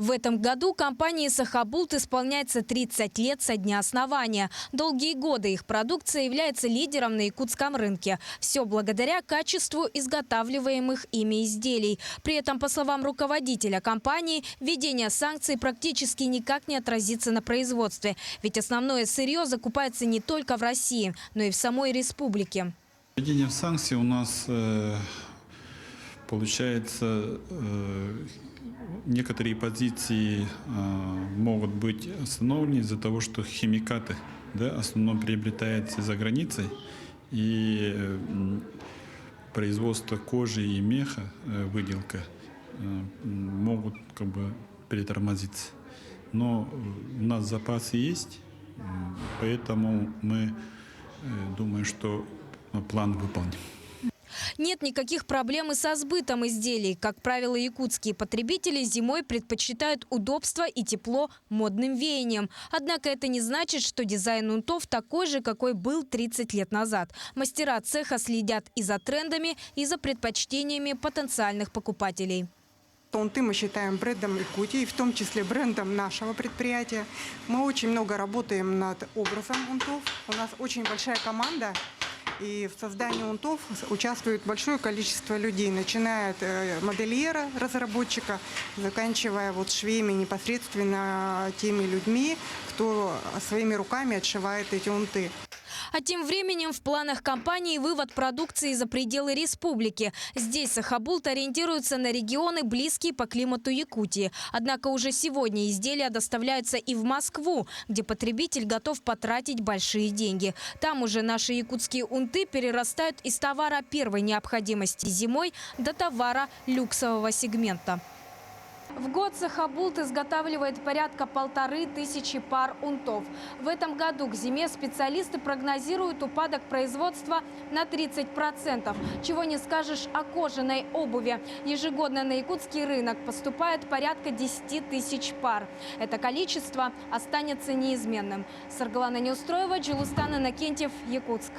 В этом году компании «Сахабулт» исполняется 30 лет со дня основания. Долгие годы их продукция является лидером на якутском рынке. Все благодаря качеству изготавливаемых ими изделий. При этом, по словам руководителя компании, введение санкций практически никак не отразится на производстве. Ведь основное сырье закупается не только в России, но и в самой республике. Введение санкций у нас получается, некоторые позиции могут быть остановлены из-за того, что химикаты, да, в основном приобретаются за границей, и производство кожи и меха, выделка, могут перетормозиться. Но у нас запасы есть, поэтому мы думаем, что план выполним. Нет никаких проблем и со сбытом изделий. Как правило, якутские потребители зимой предпочитают удобство и тепло модным веяниям. Однако это не значит, что дизайн унтов такой же, какой был 30 лет назад. Мастера цеха следят и за трендами, и за предпочтениями потенциальных покупателей. Унты мы считаем брендом Якутии, в том числе брендом нашего предприятия. Мы очень много работаем над образом унтов. У нас очень большая команда. И в создании унтов участвует большое количество людей, начиная от модельера, разработчика, заканчивая швеями, непосредственно теми людьми, кто своими руками отшивает эти унты. А тем временем в планах компании вывод продукции за пределы республики. Здесь «Сахабулт» ориентируется на регионы, близкие по климату Якутии. Однако уже сегодня изделия доставляются и в Москву, где потребитель готов потратить большие деньги. Там уже наши якутские унты перерастают из товара первой необходимости зимой до товара люксового сегмента. В год «Сахабулт» изготавливает порядка 1500 пар унтов. В этом году к зиме специалисты прогнозируют упадок производства на 30%. Чего не скажешь о кожаной обуви. Ежегодно на якутский рынок поступает порядка 10 тысяч пар. Это количество останется неизменным. Саргалана Неустроева, Джилустан Иннокентьев, Якутск.